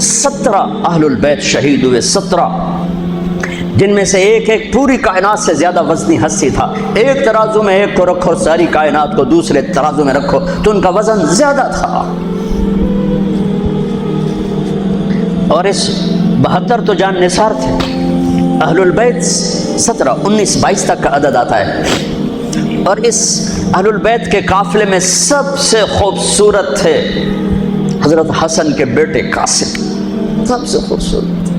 17 اہل البیت شہید ہوئے، 17، جن میں سے ایک ایک پوری کائنات سے زیادہ وزنی ہستی تھا۔ ایک ترازو میں ایک کو رکھو، ساری کائنات کو دوسرے ترازو میں رکھو تو ان کا وزن زیادہ تھا۔ اور اس 72 تو جان نثار تھے۔ اہل البیت 17، 19، 22 تک کا عدد آتا ہے۔ اور اس اہل البیت کے قافلے میں سب سے خوبصورت تھے حضرت حسن کے بیٹے قاسم، سب سے خوبصورت۔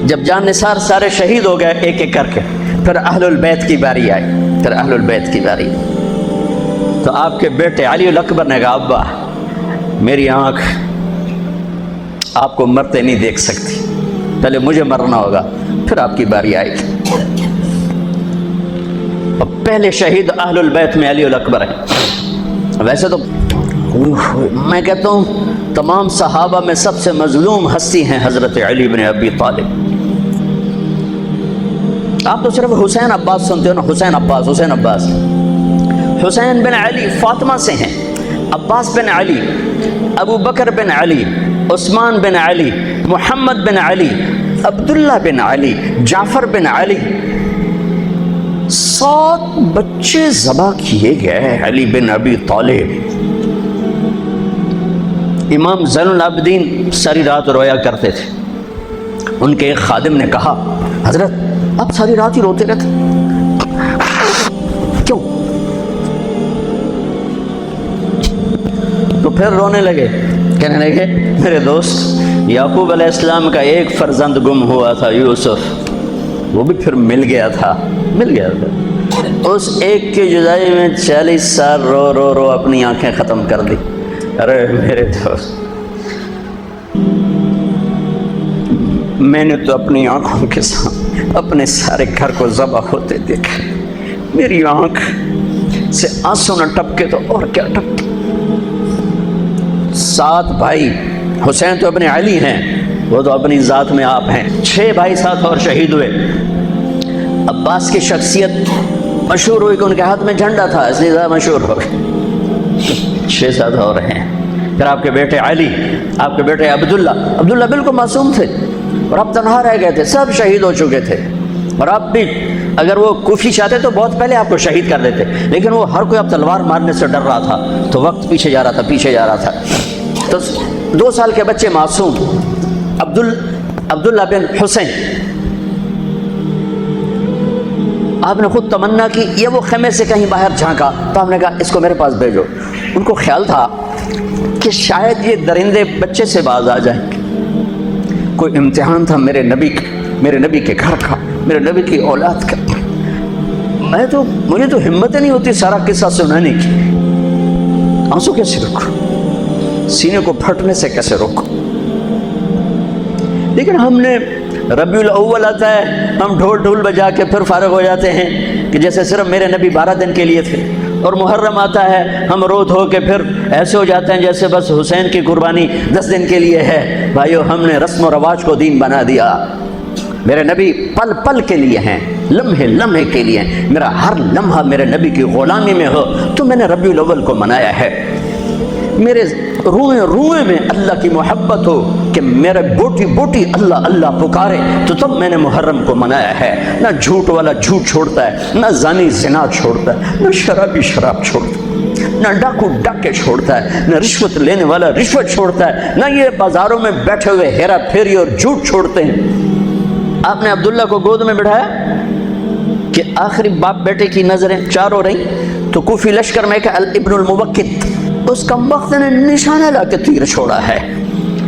جب جان نثار سارے شہید ہو گئے ایک ایک کر کے، پھر اہل البیت کی باری آئی، پھر اہل البیت کی باری، تو آپ کے بیٹے علی الاکبر نے کہا ابا میری آنکھ آپ کو مرتے نہیں دیکھ سکتی، پہلے مجھے مرنا ہوگا پھر آپ کی باری آئے گی۔ اور پہلے شہید اہل البیت میں علی الاکبر ہے۔ ویسے تو میں کہتا ہوں تمام صحابہ میں سب سے مظلوم ہستی ہیں حضرت علی بن ابی طالب۔ آپ تو صرف حسین عباس سنتے ہو نا، حسین عباس، حسین عباس۔ حسین بن علی فاطمہ سے ہیں، عباس بن علی، ابو بکر بن علی، عثمان بن علی، محمد بن علی، عبداللہ بن علی، جعفر بن علی، 7 بچے ذبح کیے گئے علی بن ابی طالب۔ امام زین العابدین ساری رات رویا کرتے تھے۔ ان کے ایک خادم نے کہا حضرت آپ ساری رات ہی روتے رہتے کیوں؟ تو پھر رونے لگے، کہنے لگے میرے دوست یعقوب علیہ السلام کا ایک فرزند گم ہوا تھا یوسف، وہ بھی پھر مل گیا تھا۔ اس ایک کی جدائی میں 40 سال رو رو رو اپنی آنکھیں ختم کر دی۔ ارے میرے دوست میں نے تو اپنی آنکھوں کے سامنے اپنے سارے گھر کو ذبح ہوتے دیکھا، میری آنکھ سے آنسو نہ ٹپکے تو اور کیا ٹپکے۔ 7 بھائی، حسین تو اپنے علی ہیں، وہ تو اپنی ذات میں آپ ہیں، 6 بھائی ساتھ اور شہید ہوئے۔ عباس کی شخصیت مشہور ہوئی کہ ان کے ہاتھ میں جھنڈا تھا، اس لیے زیادہ مشہور ہو گئے۔ 6-7 اور ہیں۔ پھر آپ کے بیٹے علی، آپ کے بیٹے عبداللہ بالکل معصوم تھے اور آپ تنہا رہ گئے تھے، سب شہید ہو چکے تھے۔ اور آپ بھی اگر وہ کوفی چاہتے تو بہت پہلے آپ کو شہید کر دیتے، لیکن وہ ہر کوئی اب تلوار مارنے سے ڈر رہا تھا، تو وقت پیچھے جا رہا تھا۔ تو 2 سال کے بچے معصوم عبداللہ بن حسین، آپ نے خود تمنا کی، یہ وہ خیمے سے کہیں باہر جھانکا تو آپ نے کہا اس کو میرے پاس بھیجو۔ ان کو خیال تھا کہ شاید یہ درندے بچے سے باز آ جائیں، کوئی امتحان تھا میرے نبی کے گھر کا، میرے نبی کی اولاد کا۔ مجھے تو ہمت نہیں ہوتی سارا قصہ سنانے کی، آنسو کیسے روکو، سینے کو پھٹنے سے کیسے روکو۔ لیکن ہم نے ربیع الاول آتا ہے، ہم ڈھول بجا کے پھر فارغ ہو جاتے ہیں کہ جیسے صرف میرے نبی 12 دن کے لیے تھے۔ اور محرم آتا ہے، ہم رو دھو کے پھر ایسے ہو جاتے ہیں جیسے بس حسین کی قربانی 10 دن کے لیے ہے۔ بھائیو، ہم نے رسم و رواج کو دین بنا دیا۔ میرے نبی پل پل کے لیے ہیں، لمحے لمحے کے لیے ہیں۔ میرا ہر لمحہ میرے نبی کی غلامی میں ہو تو میں نے ربیع الاول کو منایا ہے۔ میرے روئے میں اللہ کی محبت ہو کہ میرے بوٹی بوٹی اللہ اللہ پکارے تو تب میں نے محرم کو منایا ہے۔ نہ جھوٹ والا جھوٹ چھوڑتا ہے، نہ زانی زنا چھوڑتا ہے، نہ شرابی شراب چھوڑتا ہے، نہ ڈاکو ڈاکے چھوڑتا ہے، نہ رشوت لینے والا رشوت چھوڑتا ہے، نہ یہ بازاروں میں بیٹھے ہوئے ہیرا پھیری اور جھوٹ چھوڑتے ہیں۔ آپ نے عبداللہ کو گود میں بٹھایا کہ آخری باپ بیٹے کی نظریں 4 ہو رہی، تو کوفی لشکر میں کہ ابن الموقت، اس کمبخت نے نشانہ لا کے تیر چھوڑا ہے۔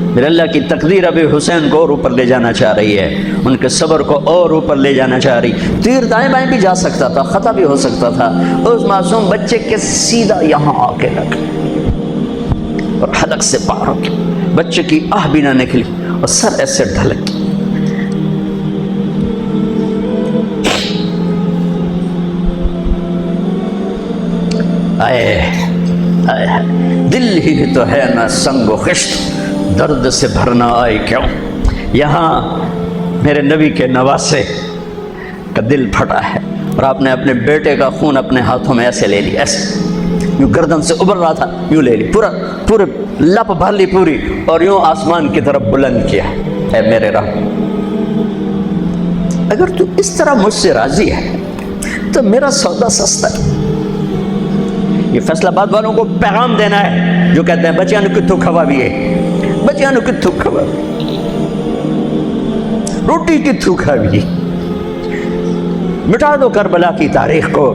میرے اللہ کی تقدیر ابھی حسین کو اور اوپر لے جانا چاہ رہی ہے، ان کے صبر کو اور اوپر لے جانا چاہ رہی۔ تیر دائیں بائیں بھی جا سکتا تھا، خطا بھی ہو سکتا تھا، اس معصوم بچے کے سیدھا یہاں آ کے لگا اور حلق سے پار ہو گیا، بچے کی آہ بھی نہ نکلی اور سر ایسے ڈھلک گیا۔ دل ہی تو ہے نہ سنگ و خشت، درد سے بھرنا آئے کیوں۔ یہاں میرے نبی کے نواسے کا دل پھٹا ہے اور آپ نے اپنے بیٹے کا خون اپنے ہاتھوں میں ایسے لے لیا، ایسے یوں گردن سے ابل رہا تھا، یوں لے لی، پورے لپ بھر لی پوری، اور یوں آسمان کی طرف بلند کیا، اے میرے رب اگر تو اس طرح مجھ سے راضی ہے تو میرا سودا سستا ہے۔ یہ فیصل آباد والوں کو پیغام دینا ہے جو کہتے ہیں بچیاں نو کتھوں کھوا بھی ہے، بچیاں نو کتھوں کھوا بھی، روٹی کتھوں کھا بھی، مٹا دو کربلا کی تاریخ کو۔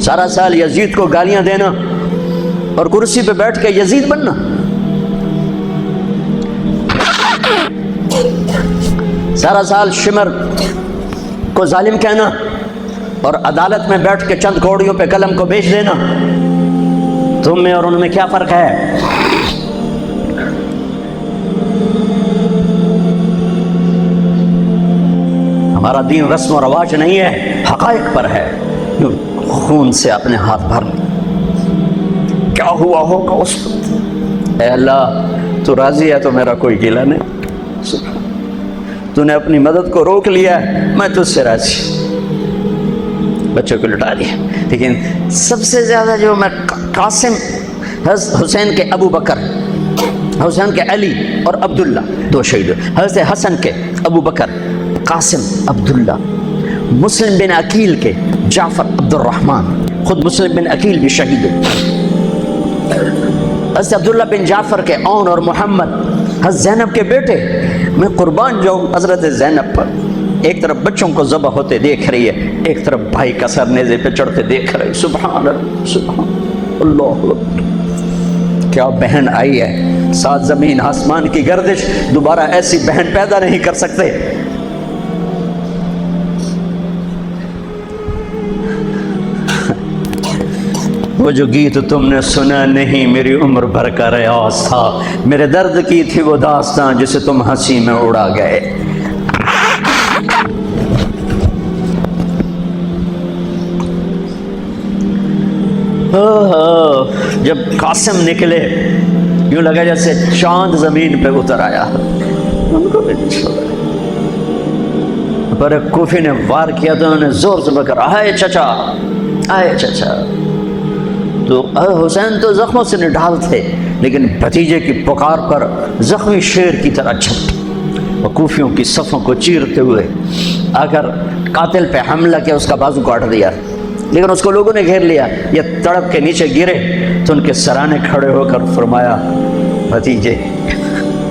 سارا سال یزید کو گالیاں دینا اور کرسی پہ بیٹھ کے یزید بننا، سارا سال شمر کو ظالم کہنا اور عدالت میں بیٹھ کے چند کوڑیوں پہ قلم کو بیچ دینا، تم میں اور ان میں کیا فرق ہے؟ ہمارا دین رسم و رواج نہیں ہے، حقائق پر ہے۔ خون سے اپنے ہاتھ بھر کیا ہوا ہوگا اس وقت؟ اے اللہ تو راضی ہے تو میرا کوئی گیلا نہیں، تو نے اپنی مدد کو روک لیا ہے، میں تجھ سے راضی، بچوں کو لٹا دیا۔ لیکن سب سے زیادہ جو میں قاسم حسین کے ابو بکر، حسین کے علی اور عبداللہ دو شہید، حضرت حسن کے ابو بکر قاسم عبداللہ، مسلم بن عقیل کے جعفر عبد الرحمن، خود مسلم بن عقیل بھی شہید، حضرت عبداللہ بن جعفر کے اون اور محمد، حضرت زینب کے بیٹے، میں قربان جاؤں حضرت زینب پر، ایک طرف بچوں کو ذبح ہوتے دیکھ رہی ہے، ایک طرف بھائی کا سر نیزے پہ چڑھتے دیکھ رہی، سبحان اللہ سبحان اللہ اکبر، کیا بہن آئی ہے، ساتھ زمین آسمان کی گردش، دوبارہ ایسی بہن پیدا نہیں کر سکتے۔ وہ جو گیت تم نے سنا نہیں میری عمر بھر کا ریاض تھا، میرے درد کی تھی وہ داستان جسے تم ہنسی میں اڑا گئے۔ جب قاسم نکلے یوں لگا جیسے چاند زمین پہ اتر آیا، ان کو بھی نہیں چھوڑا، پر کوفی نے وار کیا تو انہوں نے زور سے پکڑا، آئے چچا آئے چچا۔ تو حسین تو زخموں سے نڈھال تھے، لیکن بھتیجے کی پکار پر زخمی شیر کی طرح جھپٹے، وقوفیوں کی صفوں کو چیرتے ہوئے آ کر قاتل پہ حملہ کیا، اس کا بازو کاٹ دیا، لیکن اس کو لوگوں نے گھیر لیا، یہ تڑپ کے نیچے گرے تو ان کے سرانے کھڑے ہو کر فرمایا، بھتیجے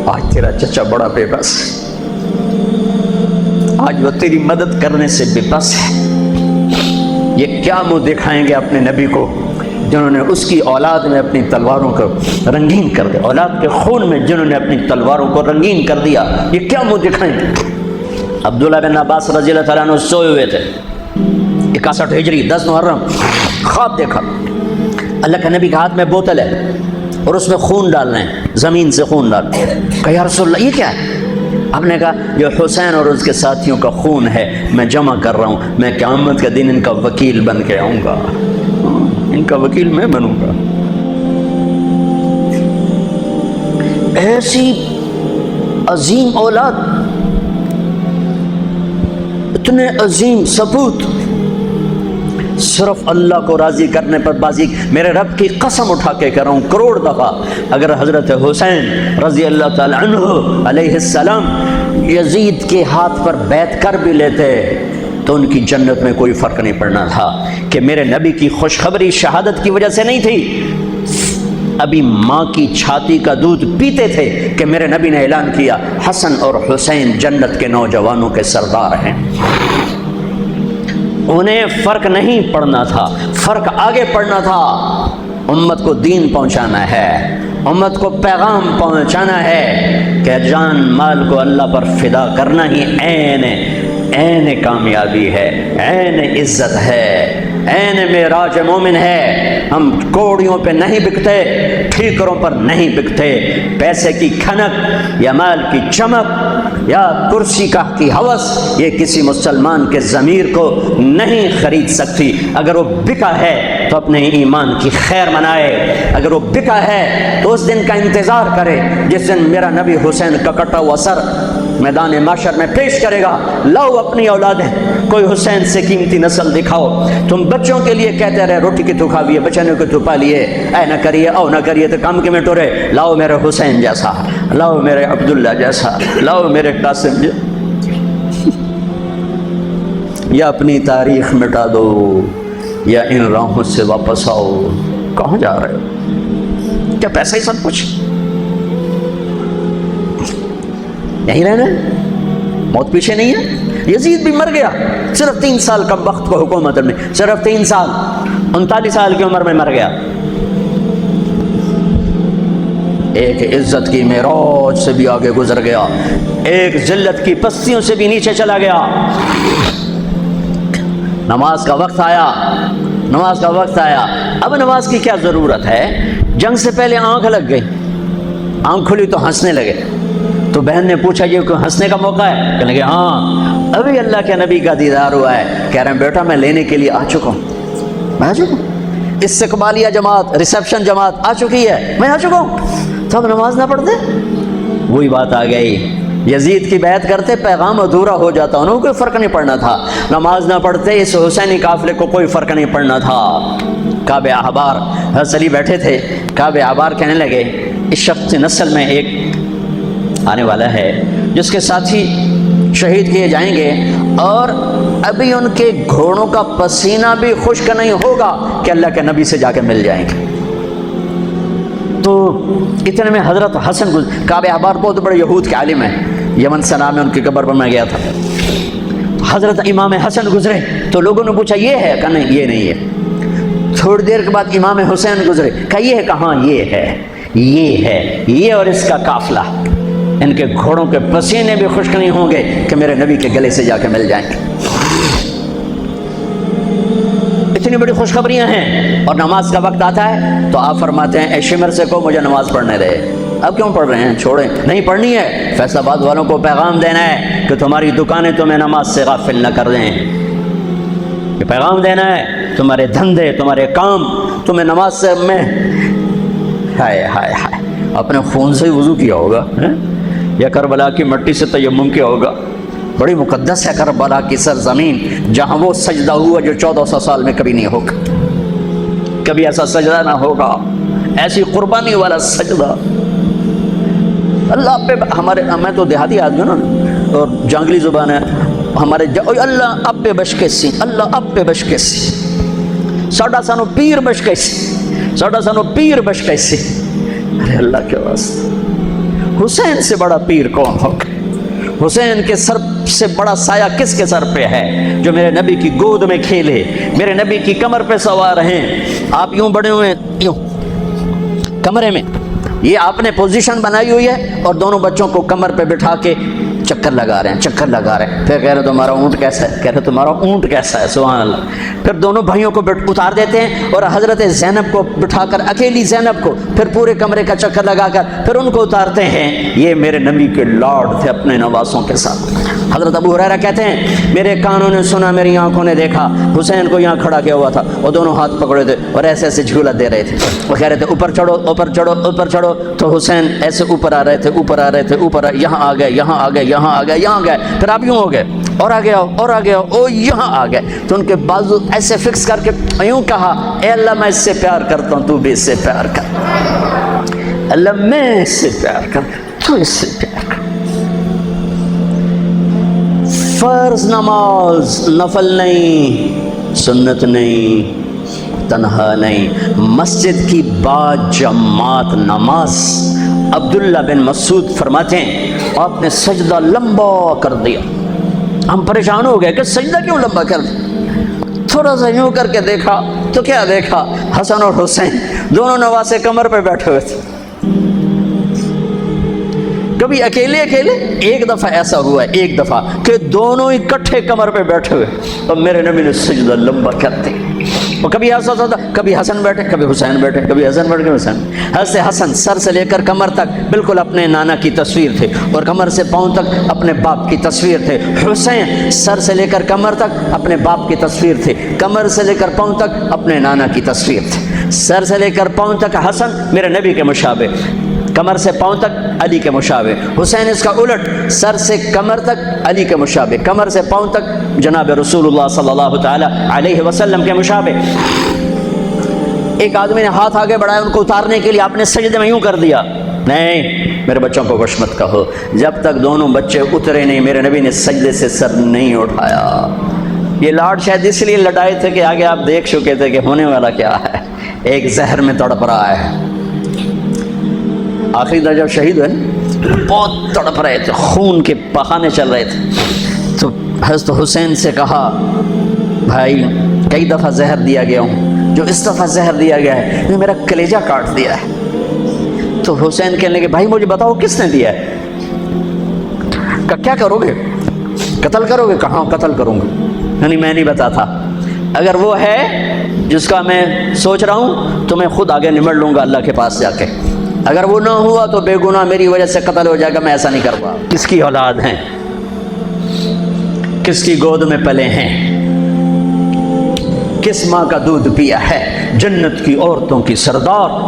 آج تیرا چچا بڑا بے بس، آج وہ تیری مدد کرنے سے بے بس ہے۔ یہ کیا منہ دکھائیں گے اپنے نبی کو جنہوں نے اس کی اولاد میں اپنی تلواروں کو رنگین کر دیا، اولاد کے خون میں جنہوں نے اپنی تلواروں کو رنگین کر دیا، یہ کیا منہ دکھائیں گے؟ عبداللہ بن عباس رضی اللہ تعالیٰ عنہ سوئے ہوئے تھے، 61 ہجری 10 محرم، خواب دیکھا، اللہ کے نبی کے ہاتھ میں بوتل ہے اور اس میں خون ڈالنا ہے، زمین سے خون ڈالنا ہے۔ کہا یا رسول اللہ یہ کیا ہے؟ آپ نے کہا یہ حسین اور اس کے ساتھیوں کا خون ہے، میں جمع کر رہا ہوں، میں قیامت کے دن ان کا وکیل بن کے آؤں گا، ان کا وکیل میں بنوں گا۔ ایسی عظیم اولاد، اتنے عظیم سپوت، صرف اللہ کو راضی کرنے پر بازی۔ میرے رب کی قسم اٹھا کے کہہ رہا ہوں، کروڑ دفعہ اگر حضرت حسین رضی اللہ تعالی عنہ علیہ السلام یزید کے ہاتھ پر بیعت کر بھی لیتے تو ان کی جنت میں کوئی فرق نہیں پڑنا تھا، کہ میرے نبی کی خوشخبری شہادت کی وجہ سے نہیں تھی، ابھی ماں کی چھاتی کا دودھ پیتے تھے کہ میرے نبی نے اعلان کیا حسن اور حسین جنت کے نوجوانوں کے سردار ہیں۔ انہیں فرق نہیں پڑنا تھا، فرق آگے پڑنا تھا، امت کو دین پہنچانا ہے، امت کو پیغام پہنچانا ہے کہ جان مال کو اللہ پر فدا کرنا ہی عین کامیابی ہے، عین عزت ہے، عین معراج مومن ہے۔ ہم کوڑیوں پہ نہیں بکتے، ٹھیکروں پر نہیں بکتے، پیسے کی کھنک یا مال کی چمک یا کرسی کا کی ہوس یہ کسی مسلمان کے ضمیر کو نہیں خرید سکتی۔ اگر وہ بکا ہے تو اپنے ایمان کی خیر منائے، اگر وہ بکا ہے تو اس دن کا انتظار کرے جس دن میرا نبی حسین کا کٹا ہوا سر میدان محشر میں پیش کرے گا، لاؤ اپنی اولادیں، کوئی حسین سے قیمتی نسل دکھاؤ۔ تم بچوں کے لیے کہتے رہے روٹی کی تو کھاویے، بچنوں کو تو پالیے، اے نہ کریے او نہ کریے تو کام کے میں ٹورے، لاؤ میرے حسین جیسا، لاؤ میرے عبداللہ جیسا، لاؤ میرے قاسم جیسا۔ یا اپنی تاریخ مٹا دو یا ان راہوں سے واپس آؤ۔ کہاں جا رہے ہو؟ کیا پیسہ ہی سب کچھ؟ یہیں رہنا ہے؟ موت پیچھے نہیں ہے؟ یزید بھی مر گیا، صرف 3 سال کم وقت کو حکومت میں، صرف 3 سال، 39 سال کی عمر میں مر گیا۔ ایک عزت کی معراج سے بھی آگے گزر گیا، ایک ذلت کی پستیوں سے بھی نیچے چلا گیا۔ نماز کا وقت آیا، نماز کا وقت آیا۔ اب نماز کی کیا ضرورت ہے؟ جنگ سے پہلے آنکھ لگ گئی، آنکھ کھلی تو ہنسنے لگے۔ تو بہن نے پوچھا یہ کوئی ہنسنے کا موقع ہے؟ کہنے لگے ہاں، ابھی اللہ کے نبی کا دیدار ہوا ہے۔ کہہ رہے ہیں بیٹا میں لینے کے لیے آ چکا ہوں، میں آ چکا ہوں، استقبالیہ جماعت، ریسیپشن جماعت آ چکی ہے، میں آ چکا ہوں۔ تو اب نماز نہ پڑھتے؟ وہی بات آ گئی، یزید کی بیعت کرتے پیغام ادھورا ہو جاتا، انہوں کو کوئی فرق نہیں پڑنا تھا۔ نماز نہ پڑھتے اس حسینی قافلے کو کوئی فرق نہیں پڑنا تھا۔ کعب احبار، حضرت علی بیٹھے تھے، کعب احبار کہنے لگے اس شخص نسل میں ایک آنے والا ہے جس کے ساتھی شہید کیے جائیں گے، اور ابھی ان کے گھوڑوں کا پسینہ بھی خشک نہیں ہوگا کہ اللہ کے نبی سے جا کے مل جائیں گے۔ تو اتنے میں حضرت حسن کعب احبار بہت بڑے یہود کے عالم ہیں، یمن سے نام ہے، ان کی قبر پر میں گیا تھا۔ حضرت امام حسن گزرے تو لوگوں نے پوچھا یہ ہے؟ کہا نہیں یہ نہیں ہے۔ تھوڑی دیر کے بعد امام حسین گزرے، کہا یہ ہے؟ کہاں یہ ہے، یہ ہے، یہ اور اس کا قافلہ، ان کے گھوڑوں کے پسینے بھی خشک نہیں ہوں گے کہ میرے نبی کے گلے سے جا کے مل جائیں گے۔ اتنی بڑی خوشخبریاں ہیں، اور نماز کا وقت آتا ہے تو آپ فرماتے ہیں اے شمر سے کو مجھے نماز پڑھنے دے۔ اب کیوں پڑھ رہے ہیں؟ چھوڑیں، نہیں پڑھنی ہے۔ فیصل آباد والوں کو پیغام دینا ہے کہ تمہاری دکانیں تمہیں نماز سے غافل نہ کر دیں، یہ پیغام دینا ہے، تمہارے دھندے، تمہارے کام تمہیں نماز سے میں ہائے ہائے ہائے اپنے خون سے ہی وضو کیا ہوگا یا کربلا کی مٹی سے تیمم کیا ہوگا۔ بڑی مقدس ہے کربلا کی سرزمین، جہاں وہ سجدہ ہوا جو 1400 سال میں کبھی نہیں ہوگا، کبھی ایسا سجدہ نہ ہوگا، ایسی قربانی والا سجدہ۔ اللہ پہ ہمارے، میں تو دیہاتی آدمی ہوں نا اور جانگلی زبان ہے ہمارے، اللہ اب پہ بشکے سی، اللہ اب پہ بشکے سی، ساڈا سانو پیر بشکے سی، ساڈا سانو پیر بشکے سی۔ ارے اللہ کے واسطے، حسین سے بڑا پیر کون ہوگا؟ حسین کے سر سے بڑا سایہ کس کے سر پہ ہے جو میرے نبی کی گود میں کھیلے، میرے نبی کی کمر پہ سوار ہیں۔ آپ یوں بڑے ہوئے یوں کمرے میں، یہ آپ نے پوزیشن بنائی ہوئی ہے، اور دونوں بچوں کو کمر پہ بٹھا کے چکر لگا رہے ہیں، چکر لگا رہے ہیں۔ پھر کہہ رہے تمہارا اونٹ کیسا ہے؟ کہہ رہے تمہارا اونٹ کیسا ہے؟ سبحان اللہ۔ پھر دونوں بھائیوں کو اتار دیتے ہیں اور حضرت زینب کو بٹھا کر، اکیلی زینب کو، پھر پورے کمرے کا چکر لگا کر پھر ان کو اتارتے ہیں۔ یہ میرے نبی کے لاڈ تھے اپنے نواسوں کے ساتھ۔ حضرت ابو ہریرہ کہتے ہیں میرے کانوں نے سنا، میری آنکھوں نے دیکھا، حسین کو یہاں کھڑا کیا ہوا تھا، وہ دونوں ہاتھ پکڑے تھے اور ایسے ایسے جھولا دے رہے تھے، وہ کہہ رہے تھے اوپر چڑھو اوپر چڑھو اوپر چڑھو، تو حسین ایسے اوپر آ رہے تھے، اوپر آ رہے تھے، اوپر یہاں آ گئے، یہاں آ گئے، یہاں آ گئے، یہاں گئے، پھر آپ یوں ہو گئے اور آ گیا اور آ گیا، او یہاں آ گئے۔ تو ان کے بازو ایسے فکس کر کے یوں کہا اے اللہ میں اس سے پیار کرتا ہوں، تو بھی اس سے پیار کر، اللہ میں اس سے پیار کرتا ہوں، تو اس سے پیار کر۔ فرض نماز نفل نہیں، سنت نہیں، تنہا نہیں، مسجد کی با جماعت نماز۔ عبداللہ بن مسعود فرماتے ہیں آپ نے سجدہ لمبا کر دیا، ہم پریشان ہو گئے کہ سجدہ کیوں لمبا کر دیا؟ تھوڑا سا یوں کر کے دیکھا تو کیا دیکھا؟ حسن اور حسین دونوں نواسے کمر پہ بیٹھے ہوئے تھے۔ کبھی اکیلے اکیلے، ایک دفعہ ایسا ہوا ہے، ایک دفعہ کہ دونوں اکٹھے کمر پہ بیٹھے ہوئے اور میرے نبی نے سجدہ لمبا کر دیا۔ اور کبھی ایسا ہوتا تھا، کبھی حسن بیٹھے، کبھی حسین بیٹھے، کبھی حسن بیٹھے، کبھی حسین۔ حضرت حسن سر سے لے کر کمر تک بالکل اپنے نانا کی تصویر تھے، اور کمر سے پاؤں تک اپنے باپ کی تصویر تھے۔ حسین سر سے لے کر کمر تک اپنے باپ کی تصویر تھے، کمر سے لے کر پاؤں تک اپنے نانا کی تصویر تھے، سر سے لے کر پاؤں تک حسن میرے نبی کے مشابہ، کمر سے پاؤں تک علی کے مشابہ، حسین اس کا الٹ، سر سے کمر تک علی کے مشابہ، کمر سے پاؤں تک جناب رسول اللہ صلی اللہ تعالی علیہ وسلم کے مشابہ۔ ایک آدمی نے ہاتھ آگے بڑھایا ان کو اتارنے کے لیے، آپ نے سجدے میں یوں کر دیا، نہیں میرے بچوں کو کچھ مت کہو، جب تک دونوں بچے اترے نہیں میرے نبی نے سجدے سے سر نہیں اٹھایا۔ یہ لاڈ شاید اس لیے لڑائے تھے کہ آگے آپ دیکھ چکے تھے کہ ہونے والا کیا ہے، ایک زہر میں تڑپ رہا ہے۔ آخری دن جب شہید ہوئے بہت تڑپ رہے تھے، خون کے بہانے چل رہے تھے، تو حضرت حسین سے کہا بھائی کئی دفعہ زہر دیا گیا ہوں، جو اس دفعہ زہر دیا گیا ہے یہ میرا کلیجہ کاٹ دیا ہے۔ تو حسین کہنے لگے بھائی مجھے بتاؤ کس نے دیا ہے؟ کہ کیا کرو گے، قتل کرو گے؟ کہاں قتل کروں گا، یعنی میں نہیں بتاتا، اگر وہ ہے جس کا میں سوچ رہا ہوں تو میں خود آگے نمٹ لوں گا اللہ کے پاس جا کے، اگر وہ نہ ہوا تو بے گناہ میری وجہ سے قتل ہو جائے گا، میں ایسا نہیں کروں۔ کس کی اولاد ہیں، کس کی گود میں پلے ہیں، کس ماں کا دودھ پیا ہے، جنت کی عورتوں کی سردار،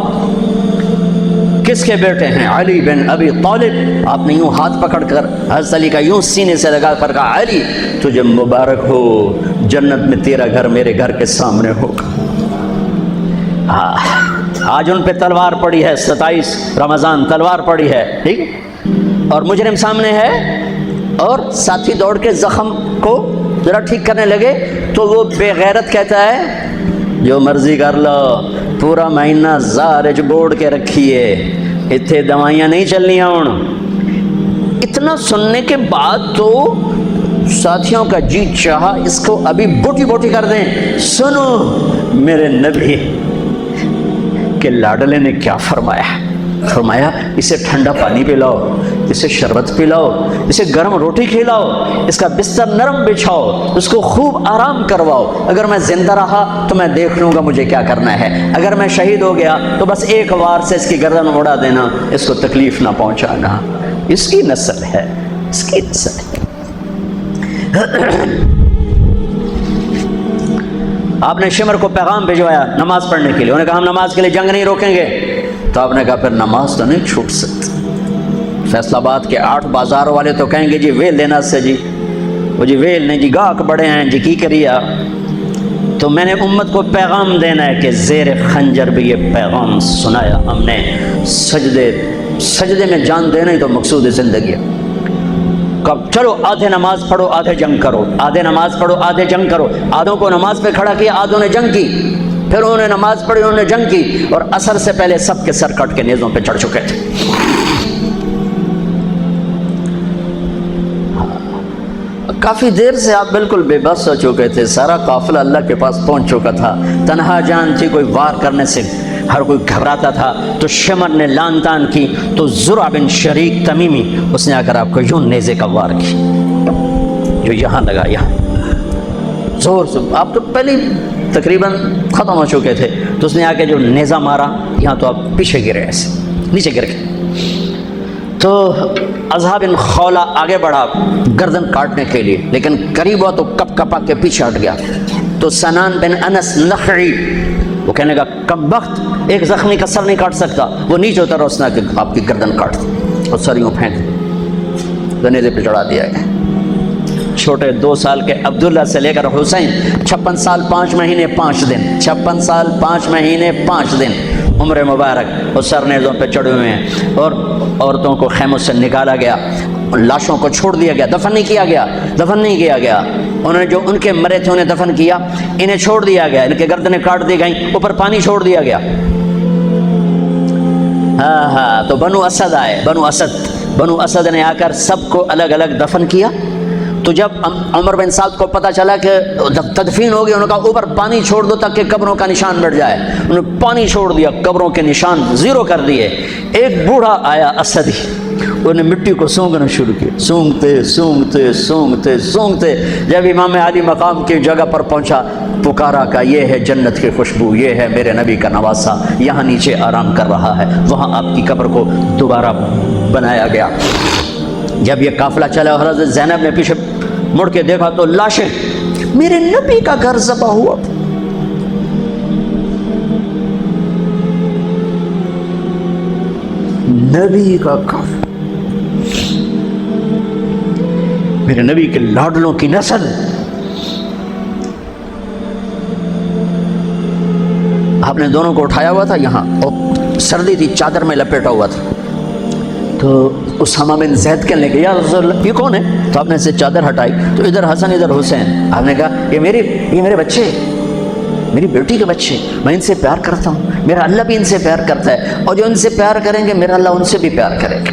کس کے بیٹے ہیں؟ علی بن ابی طالب۔ آپ نے یوں ہاتھ پکڑ کر حضرت علی کا یوں سینے سے لگا کر کہا علی تجھے مبارک ہو، جنت میں تیرا گھر میرے گھر کے سامنے ہوگا۔ آج ان پہ تلوار پڑی ہے، 27 رمضان تلوار پڑی ہے، ٹھیک ہے، اور مجرم سامنے ہے، اور ساتھی دوڑ کے زخم کو ذرا ٹھیک کرنے لگے تو وہ بے غیرت کہتا ہے جو مرضی کر لو، پورا مہینہ زارج بوڑ کے رکھیے، اتنے دوائیاں نہیں چلنیاں ہوں۔ اتنا سننے کے بعد تو ساتھیوں کا جی چاہا اس کو ابھی بوٹی بوٹی کر دیں۔ سنو میرے نبی کہ لاڈلے نے کیا فرمایا، فرمایا اسے ٹھنڈا پانی پلاؤ، اسے شربت پلاؤ، اسے گرم روٹی کھلاؤ، اس کا بستر نرم بچھاؤ، اس کو خوب آرام کرواؤ، اگر میں زندہ رہا تو میں دیکھ لوں گا مجھے کیا کرنا ہے، اگر میں شہید ہو گیا تو بس ایک وار سے اس کی گردن اڑا دینا، اس کو تکلیف نہ پہنچانا، اس کی نسل ہے، اس کی نسل ہے۔ آپ نے شمر کو پیغام بھجوایا نماز پڑھنے کے لیے، انہوں نے کہا ہم نماز کے لیے جنگ نہیں روکیں گے، تو آپ نے کہا پھر نماز تو نہیں چھوٹ سکتی۔ فیصل آباد کے 8 بازار والے تو کہیں گے جی ویل دینا سے جی، وہ جی ویل نہیں جی گاہک بڑے ہیں جی کی کریا، تو میں نے امت کو پیغام دینا ہے کہ زیر خنجر بھی یہ پیغام سنایا ہم نے، سجدے میں جان دینا ہی تو مقصود زندگی ہے۔ چلو آدھے نماز پڑھو آدھے جنگ کرو، آدھے نماز پڑھو آدھے جنگ کرو، آدھوں کو نماز پہ کھڑا کیا، آدھوں نے جنگ کی، پھر انہوں نے نماز پڑھی انہوں نے جنگ کی، اور عصر سے پہلے سب کے سر کٹ کے نیزوں پہ چڑھ چکے تھے۔ کافی دیر سے آپ بالکل بے بس ہو چکے تھے، سارا قافلہ اللہ کے پاس پہنچ چکا تھا، تنہا جان تھی، کوئی وار کرنے سے ہر کوئی گھبراتا تھا، تو شمر نے لان تان کی، تو زرع بن شریک تمیمی اس نے آ کر آپ کو یوں نیزے کا وار کی، جو یہاں لگا، یہاں زور سے، آپ تو پہلے تقریباً ختم ہو چکے تھے، تو اس نے آ کے جو نیزہ مارا یہاں تو آپ پیچھے گرے، ایسے نیچے گر گئے۔ تو اصحاب بن خولہ آگے بڑھا گردن کاٹنے کے لیے، لیکن قریب ہوا تو کپ کپا کے پیچھے ہٹ گیا، تو سنان بن انس نخعی وہ کہنے لگا کم بخت، ایک زخمی کا سر نہیں کاٹ سکتا، وہ نیچے اترا، اس نے آپ کی گردن کاٹ دی اور سر یوں پھینک نیزے پہ چڑھا دیا گیا۔ چھوٹے 2 سال کے عبداللہ سے لے کر حسین 56 سال 5 مہینے 5 دن، 56 سال 5 مہینے 5 دن عمر مبارک، اور سر نیزوں پہ چڑھے ہوئے ہیں، اور عورتوں کو خیموں سے نکالا گیا، لاشوں کو چھوڑ دیا گیا، دفن نہیں کیا گیا، دفن نہیں کیا گیا، انہوں نے جو ان کے مرے تھے انہیں دفن کیا، انہیں چھوڑ دیا گیا، ان کے گردنیں کاٹ دی گئیں، اوپر پانی چھوڑ دیا گیا۔ ہاں تو بنو اسد آئے، بنو اسد نے آ کر سب کو الگ الگ دفن کیا۔ تو جب عمر بن سعد کو پتہ چلا کہ تدفین ہو گئی، انہوں نے کہا اوپر پانی چھوڑ دو تاکہ قبروں کا نشان مٹ جائے، انہوں نے پانی چھوڑ دیا، قبروں کے نشان زیرو کر دیے۔ ایک بوڑھا آیا اسدی، انہوں نے مٹی کو سونگنا شروع کیا، سونگتے سونگتے سونگتے سونگتے جب امام علی مقام کی جگہ پر پہنچا، پکارا کہ یہ ہے جنت کی خوشبو، یہ ہے میرے نبی کا نواسہ، یہاں نیچے آرام کر رہا ہے۔ وہاں آپ کی قبر کو دوبارہ بنایا گیا۔ جب یہ قافلہ چلا، حضرت زینب نے پیچھے مڑ کے دیکھا تو لاشیں، میرے نبی کا گھر ذبح ہوا۔ نبی کا کافر، میرے نبی کے لاڈلوں کی نسل. آپ نے دونوں کو اٹھایا ہوا تھا یہاں، اور سردی تھی، چادر میں لپیٹا ہوا تھا. تو اسامہ بن زید کہنے لگے یا رسول اللہ یہ کون ہے؟ تو آپ نے سے چادر ہٹائی تو ادھر حسن ادھر حسین. آپ نے کہا یہ میرے بچے، میری بیٹی کے بچے، میں ان سے پیار کرتا ہوں، میرا اللہ بھی ان سے پیار کرتا ہے، اور جو ان سے پیار کریں گے میرا اللہ ان سے بھی پیار کرے گا.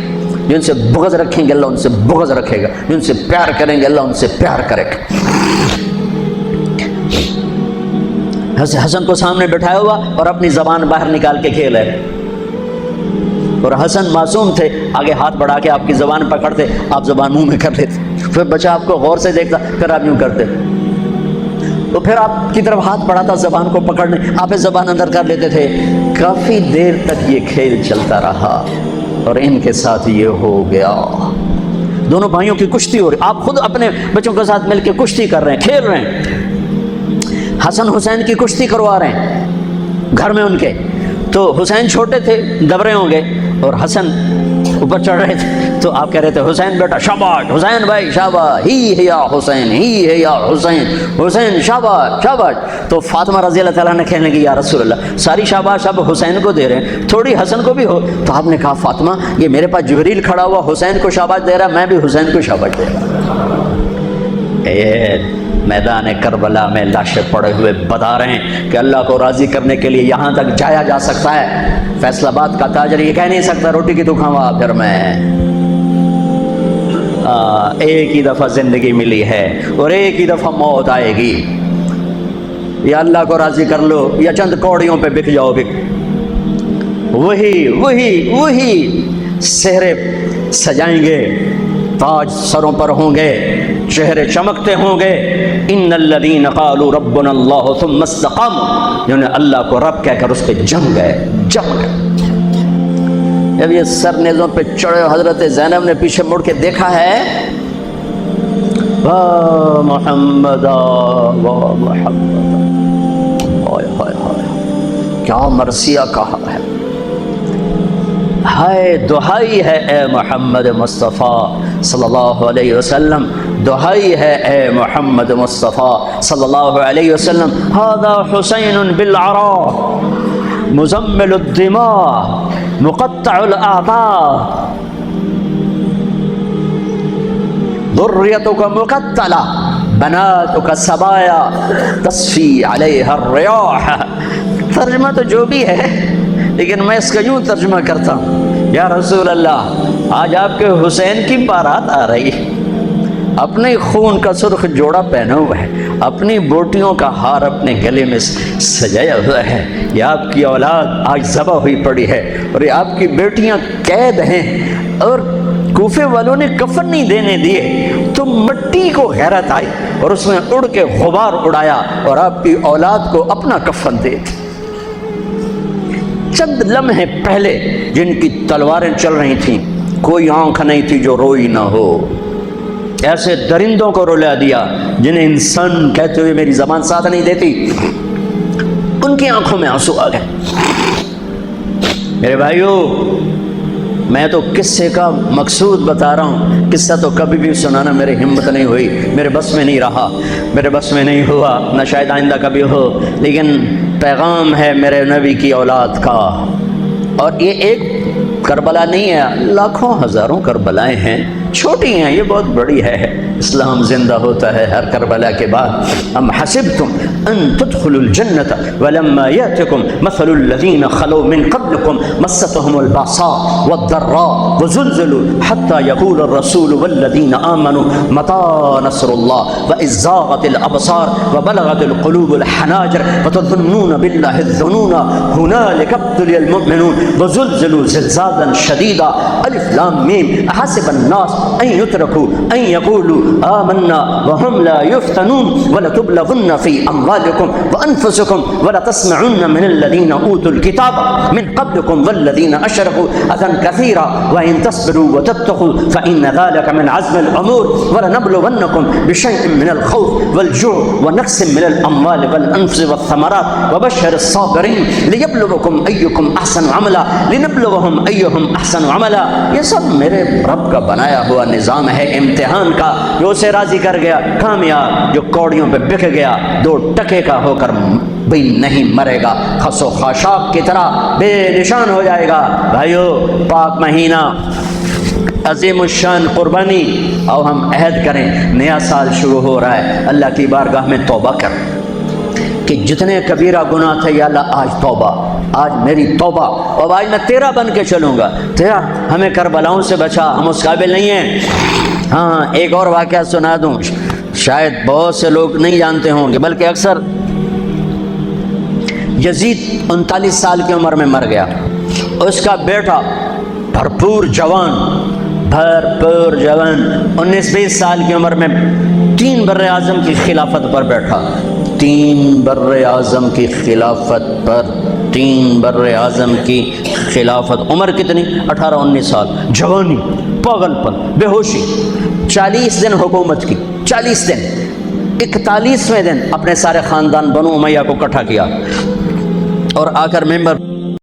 جو ان سے بغض رکھیں گے اللہ ان سے بغض رکھے گا، جو ان سے پیار کریں گے اللہ ان سے پیار کرے گا. حسن کو سامنے بٹھایا ہوا اور اپنی زبان باہر نکال کے کھیل ہے. اور حسن معصوم تھے، آگے ہاتھ بڑھا کے آپ کی زبان پکڑتے، آپ زبان منہ میں کر لیتے. پھر بچہ آپ کو غور سے دیکھتا، پھر آپ یوں کرتے، تو پھر آپ کی طرف ہاتھ بڑھاتا زبان کو پکڑنے، آپ زبان اندر کر لیتے تھے. کافی دیر تک یہ کھیل چلتا رہا اور ان کے ساتھ یہ ہو گیا. دونوں بھائیوں کی کشتی ہو رہی، آپ خود اپنے بچوں کے ساتھ مل کے کشتی کر رہے ہیں، کھیل رہے ہیں. حسن حسین کی کشتی کروا رہے ہیں گھر میں ان کے. تو حسین چھوٹے تھے، دبرے ہوں گے، اور حسن اوپر چڑھ رہے تھے. تو آپ کہہ رہے تھے حسین بیٹا شاباش، حسین بھائی شاباش، ہی ہے یا حسین، ہی ہے یا حسین، حسین شاباش شاباش. تو فاطمہ رضی اللہ تعالیٰ نے کہنے لگی یا رسول اللہ ساری شاباش اب حسین کو دے رہے ہیں، تھوڑی حسن کو بھی ہو. تو آپ نے کہا فاطمہ یہ میرے پاس جبریل کھڑا ہوا حسین کو شاباش دے رہا، میں بھی حسین کو شاباش دے رہا. میدان کربلا میں لاشیں پڑے ہوئے بتا رہے ہیں کہ اللہ کو راضی کرنے کے لیے یہاں تک جایا جا سکتا ہے. فیصل آباد کا تاجر یہ کہہ نہیں سکتا روٹی کی تو کھاوا پھر میں. ایک ہی دفعہ زندگی ملی ہے اور ایک ہی دفعہ موت آئے گی. یا اللہ کو راضی کر لو یا چند کوڑیوں پہ بک جاؤ گے. وہی سہرے سجائیں گے، تاج سروں پر ہوں گے، چہرے چمکتے ہوں گے. ان الذین قالوا ربنا اللہ ثم استقاموا، جنہوں نے اللہ کو رب کہہ کر اس پہ جم گئے. جب یہ سر نیزوں پہ چڑھے حضرت زینب نے پیچھے مڑ کے دیکھا ہے، واہ محمد واہ محمد، ہائے ہائے ہائے کیا مرثیہ کہا ہے. ہائے دہائی ہے اے محمد مصطفیٰ صلی اللہ علیہ وسلم، دہائی ہے اے محمد مصطفیٰ صلی اللہ علیہ وسلم. ھذا حسین بالعراء مزمل الدماء مقطع الاعضاء ذریتک مقتلہ بناتک سبایا تصفی علیہا الریاح. ترجمہ تو جو بھی ہے لیکن میں اس کا یوں ترجمہ کرتا ہوں، یا رسول اللہ آج آپ کے حسین کی بارات آ رہی ہے، اپنے خون کا سرخ جوڑا پہنا ہوا ہے، اپنی بوٹیوں کا ہار اپنے گلے میں سجایا ہوا ہے. یہ آپ کی اولاد آج ذبح ہوئی پڑی ہے اور یہ آپ کی بیٹیاں قید ہیں، اور کوفے والوں نے کفن نہیں دینے دیے. تو مٹی کو غیرت آئی اور اس نے اڑ کے غبار اڑایا اور آپ کی اولاد کو اپنا کفن دے دی. چند لمحے پہلے جن کی تلواریں چل رہی تھیں کوئی آنکھ نہیں تھی جو روئی نہ ہو. ایسے درندوں کو رلا دیا جنہیں انسان کہتے ہوئے میری زبان ساتھ نہیں دیتی، ان کی آنکھوں میں آنسو آ گئے. میرے بھائیو میں تو قصے کا مقصود بتا رہا ہوں، قصہ تو کبھی بھی سنانا میری ہمت نہیں ہوئی، میرے بس میں نہیں رہا، میرے بس میں نہیں ہوا، نہ شاید آئندہ کبھی ہو. لیکن پیغام ہے میرے نبی کی اولاد کا، اور یہ ایک کربلا نہیں ہے، لاکھوں ہزاروں کربلائیں ہیں. چھوٹی ہیں یہ بہت بڑی ہے. اسلام زندہ ہوتا ہے ہر کربلا کے بعد. ام حسبتم ان تدخلوا الجنة ولما يأتكم مثل الذين خلوا من قبلكم مستهم البأساء والضراء وزلزلوا حتى يقول الرسول والذين آمنوا متى نصر الله وإذ زاغت الأبصار وبلغت القلوب الحناجر وتظنون بالله الظنون هنالك ابتلي المؤمنون وزلزلوا زلزالا شديدا. الف لام میم. احسب الناس ان يتركوا ان يقولوا آمنا وهم لا يفتنون ولتبلغن في أموالكم أموالكم وأنفسكم ولتسمعن من الذين أوتوا الكتاب من قبلكم والذين أشركوا أذى كثيرا وإن تصبروا وتتقوا فإن ذلك من عزم الأمور ولنبلونكم بشيء من الخوف والجوع ونقص من الأموال والأنفس والثمرات وبشر الصابرين ليبلوكم أيكم أحسن عملا لنبلوهم أيهم أحسن عملا. یہ سب میرے رب کا بنایا ہوا نظام ہے امتحان کا. جو اسے راضی کر گیا کامیاب، جو کوڑیوں پہ بک گیا 2 ٹکے کا ہو کر بھی نہیں مرے گا، خس و خاشاک کی طرح بے نشان ہو جائے گا. بھائیو، پاک مہینہ، عظیم الشان قربانی، اور ہم عہد کریں، نیا سال شروع ہو رہا ہے، اللہ کی بارگاہ میں توبہ کر کہ جتنے کبیرہ گناہ تھے یا اللہ آج توبہ، آج میری توبہ، اور آج میں تیرا بن کے چلوں گا. تیرا ہمیں کربلاؤں سے بچا، ہم اس قابل نہیں ہیں. ہاں، ایک اور واقعہ سنا دوں، شاید بہت سے لوگ نہیں جانتے ہوں گے، بلکہ اکثر. یزید 39 سال کی عمر میں مر گیا. اس کا بیٹا بھرپور جوان 19-20 سال کی عمر میں 3 بر اعظم کی خلافت پر بیٹھا. 3 بر اعظم کی خلافت پر، 3 بر اعظم کی خلافت. عمر کتنی؟ 18-19 سال. جوانی، پاگل پن، بے ہوشی. 40 دن حکومت کی، 40 دن. 41ویں دن اپنے سارے خاندان بنو امیہ کو اکٹھا کیا اور آ کر ممبر